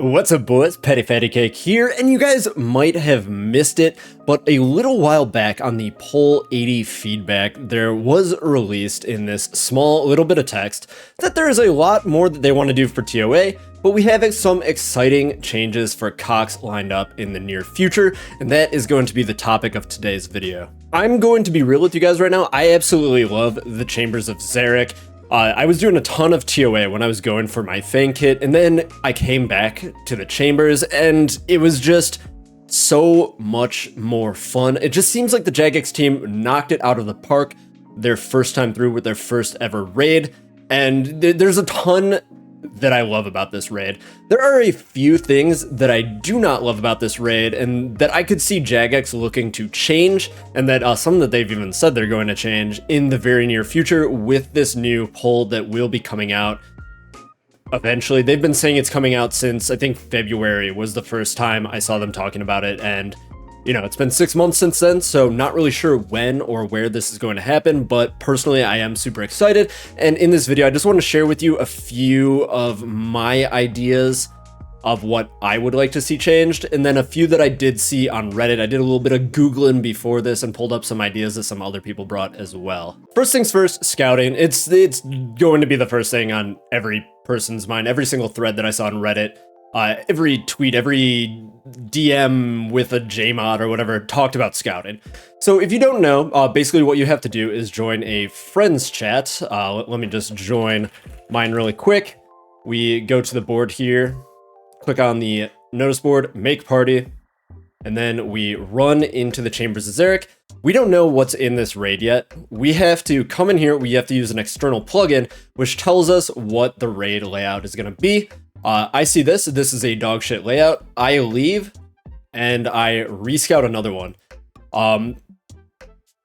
What's up, boys? Petty Fatty Cake here, and you guys might have missed it, but a little while back on the Poll 80 feedback, there was released in this small little bit of text that there is a lot more that they want to do for TOA, but we have some exciting changes for Cox lined up in the near future, and that is going to be the topic of today's video. I'm going to be real with you guys right now. I absolutely love the Chambers of Xeric. I was doing a ton of TOA when I was going for my Fang kit, and then I came back to the Chambers, and it was just so much more fun. It just seems like the Jagex team knocked it out of the park their first time through with their first ever raid, and there's a ton that I love about this raid. There are a few things that I do not love about this raid, and that I could see Jagex looking to change, and that some that they've even said they're going to change in the very near future with this new poll that will be coming out eventually. They've been saying it's coming out since, I think, February was the first time I saw them talking about it, and you know, it's been 6 months since then, so not really sure when or where this is going to happen, but personally I am super excited. And in this video, I just want to share with you a few of my ideas of what I would like to see changed, and then a few that I did see on Reddit. I did a little bit of Googling before this and pulled up some ideas that some other people brought as well. First things first, scouting. It's going to be the first thing on every person's mind. Every single thread that I saw on Reddit, every tweet, every DM with a JMod or whatever talked about scouting. So if you don't know, basically what you have to do is join a friends chat. Let me just join mine really quick. We go to the board here, click on the notice board, make party, and then we run into the Chambers of Xeric. We don't know what's in this raid yet. We have to come in here, we have to use an external plugin, which tells us what the raid layout is going to be. I see this is a dogshit layout. I leave and I rescout another one.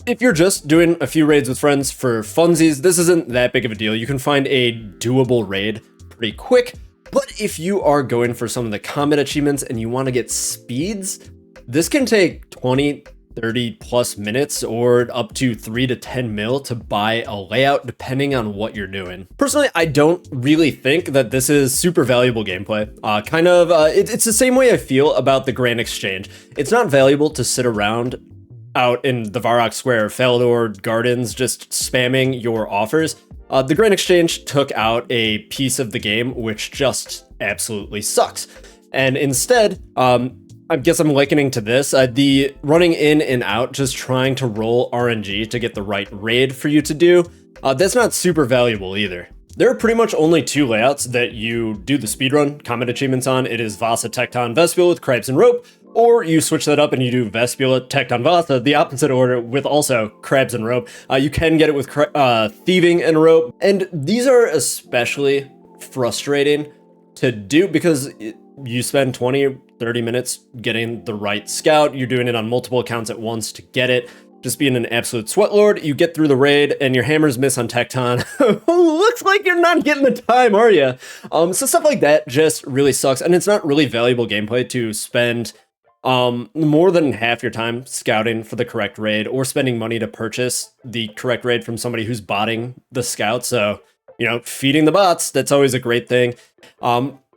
If you're just doing a few raids with friends for funsies, this isn't that big of a deal. You can find a doable raid pretty quick, but if you are going for some of the combat achievements and you want to get speeds, this can take 20, 30 plus minutes or up to 3 to 10 mil to buy a layout depending on what you're doing. Personally, I don't really think that this is super valuable gameplay. It's the same way I feel about the Grand Exchange. It's not valuable to sit around out in the Varrock Square, Falador Gardens, just spamming your offers. The Grand Exchange took out a piece of the game which just absolutely sucks. And instead, I guess I'm likening to this, the running in and out, just trying to roll RNG to get the right raid for you to do, that's not super valuable either. There are pretty much only two layouts that you do the speedrun combat achievements on. It is Vasa, Tecton, Vespula with Crabs and Rope, or you switch that up and you do Vespula, Tecton, Vasa, the opposite order with also Crabs and Rope. You can get it with Thieving and Rope, and these are especially frustrating to do because you spend 20 30 minutes getting the right scout. You're doing it on multiple accounts at once to get it. Just being an absolute sweatlord, you get through the raid and your hammers miss on Tecton. Looks like you're not getting the time, are you? So stuff like that just really sucks, and it's not really valuable gameplay to spend more than half your time scouting for the correct raid or spending money to purchase the correct raid from somebody who's botting the scout. So, you know, feeding the bots, that's always a great thing.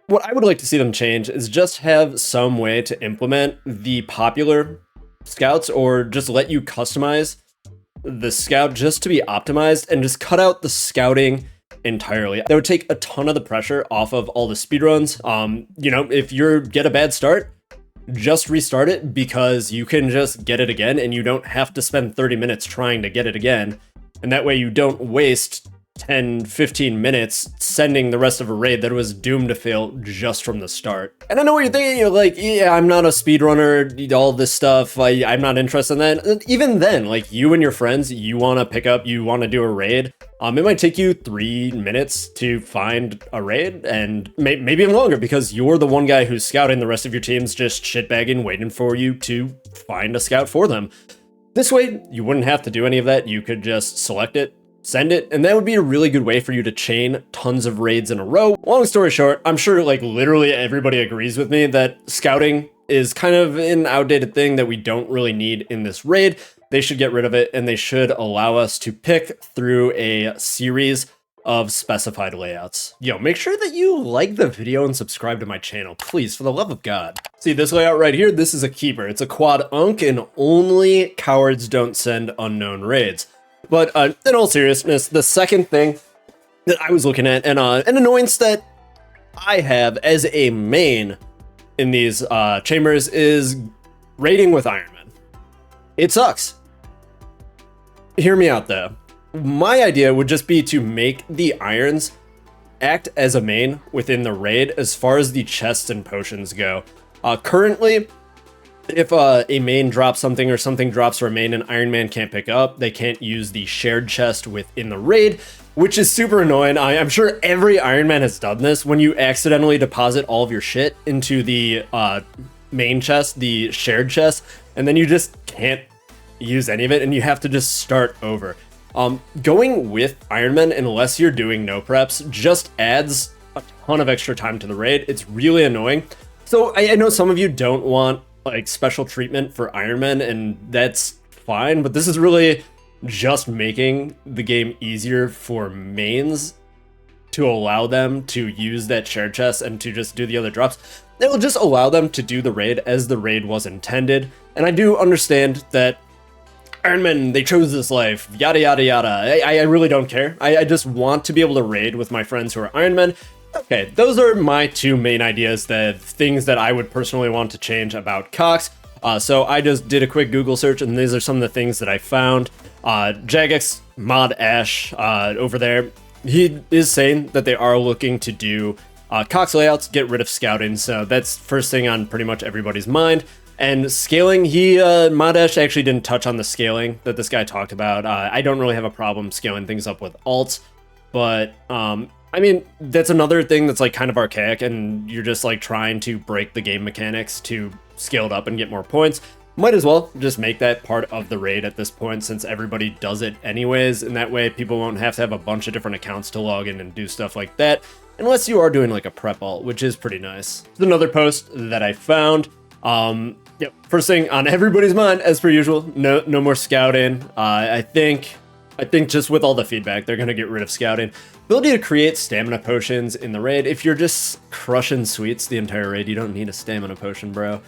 What I would like to see them change is just have some way to implement the popular scouts, or just let you customize the scout just to be optimized and just cut out the scouting entirely. That would take a ton of the pressure off of all the speedruns. You know, if you get a bad start, just restart it because you can just get it again and you don't have to spend 30 minutes trying to get it again. And that way you don't waste 10, 15 minutes sending the rest of a raid that was doomed to fail just from the start. And I know what you're thinking, you're like, yeah, I'm not a speedrunner, all this stuff, I'm not interested in that. Even then, like, you and your friends, you want to pick up, you want to do a raid, it might take you 3 minutes to find a raid, and maybe even longer, because you're the one guy who's scouting, the rest of your team's just shitbagging, waiting for you to find a scout for them. This way, you wouldn't have to do any of that, you could just select it, send it, and that would be a really good way for you to chain tons of raids in a row. Long story short, I'm sure like literally everybody agrees with me that scouting is kind of an outdated thing that we don't really need in this raid. They should get rid of it, and they should allow us to pick through a series of specified layouts. Yo, make sure that you like the video and subscribe to my channel, please, for the love of God. See this layout right here? This is a keeper. It's a quad unk, and only cowards don't send unknown raids. But in all seriousness, the second thing that I was looking at, and an annoyance that I have as a main in these chambers, is raiding with Iron Man. It sucks. Hear me out though. My idea would just be to make the irons act as a main within the raid as far as the chests and potions go. Currently, if a main drops something or something drops for a main and Iron Man can't pick up, they can't use the shared chest within the raid, which is super annoying. I'm sure every Iron Man has done this. When you accidentally deposit all of your shit into the main chest, the shared chest, and then you just can't use any of it and you have to just start over. Going with Iron Man, unless you're doing no preps, just adds a ton of extra time to the raid. It's really annoying. So I know some of you don't want like special treatment for Iron Man, and that's fine, but this is really just making the game easier for mains to allow them to use that shared chest and to just do the other drops. It will just allow them to do the raid as the raid was intended. And I do understand that Iron Man, they chose this life, yada yada yada. I really don't care. I just want to be able to raid with my friends who are Iron Men. Okay, those are my two main ideas, the things that I would personally want to change about Cox. So I just did a quick Google search, and these are some of the things that I found. Jagex Mod Ash over there, he is saying that they are looking to do Cox layouts, get rid of scouting. So that's first thing on pretty much everybody's mind. And scaling, Mod Ash actually didn't touch on the scaling that this guy talked about. I don't really have a problem scaling things up with alts, but I mean, that's another thing that's like kind of archaic, and you're just like trying to break the game mechanics to scale it up and get more points. Might as well just make that part of the raid at this point, since everybody does it anyways, and that way people won't have to have a bunch of different accounts to log in and do stuff like that, unless you are doing like a prep alt, which is pretty nice. There's another post that I found. Yep, first thing on everybody's mind, as per usual, no more scouting. I think just with all the feedback, they're gonna get rid of scouting. Ability to create stamina potions in the raid. If you're just crushing sweets the entire raid, you don't need a stamina potion, bro.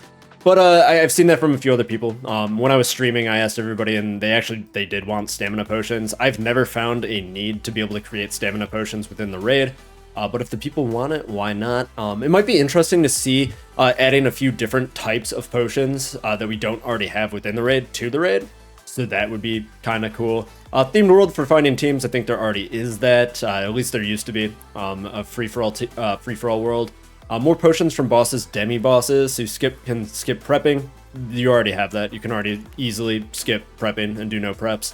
But I've seen that from a few other people. When I was streaming, I asked everybody, and they did want stamina potions. I've never found a need to be able to create stamina potions within the raid. But if the people want it, why not? It might be interesting to see adding a few different types of potions that we don't already have within the raid to the raid. So that would be kind of cool. Themed world for finding teams, I think there already is that. At least there used to be a free-for-all world. More potions from bosses, demi-bosses, so you can skip prepping. You already have that. You can already easily skip prepping and do no preps.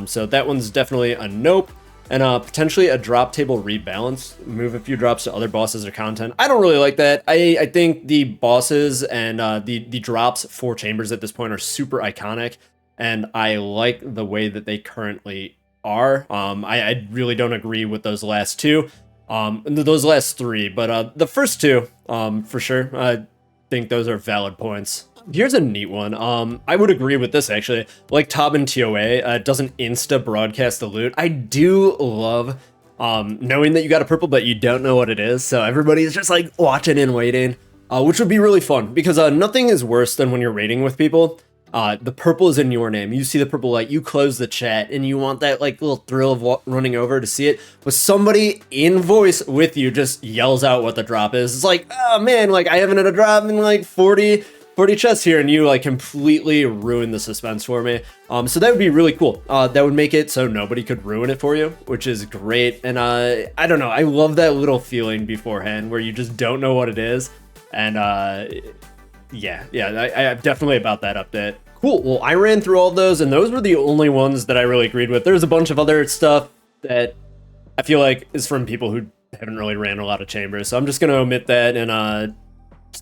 So that one's definitely a nope. And potentially a drop table rebalance, move a few drops to other bosses or content. I don't really like that. I think the bosses and the drops for Chambers at this point are super iconic, and I like the way that they currently are. I really don't agree with those last two, those last three, but the first two, for sure, I think those are valid points. Here's a neat one. I would agree with this actually. Like Tob and TOA doesn't insta broadcast the loot. I do love knowing that you got a purple but you don't know what it is. So everybody's just like watching and waiting, which would be really fun because nothing is worse than when you're raiding with people. The purple is in your name. You see the purple light, you close the chat, and you want that like little thrill of running over to see it. But somebody in voice with you just yells out what the drop is. It's like, oh man, like I haven't had a drop in like 40 chests here, and you like completely ruin the suspense for me. So that would be really cool. That would make it so nobody could ruin it for you, which is great. And I don't know, I love that little feeling beforehand where you just don't know what it is. And yeah, I'm definitely about that update. Cool, well, I ran through all those, and those were the only ones that I really agreed with. There's a bunch of other stuff that I feel like is from people who haven't really ran a lot of Chambers, so I'm just gonna omit that and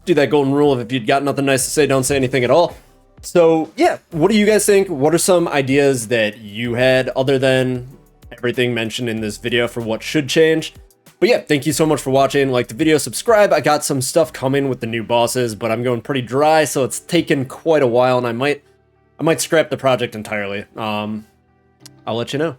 do that golden rule of if you've got nothing nice to say, don't say anything at all. So yeah, what do you guys think? What are some ideas that you had other than everything mentioned in this video for what should change? But yeah, thank you so much for watching. Like the video, subscribe. I got some stuff coming with the new bosses, but I'm going pretty dry, so it's taken quite a while, and I might scrap the project entirely. I'll let you know.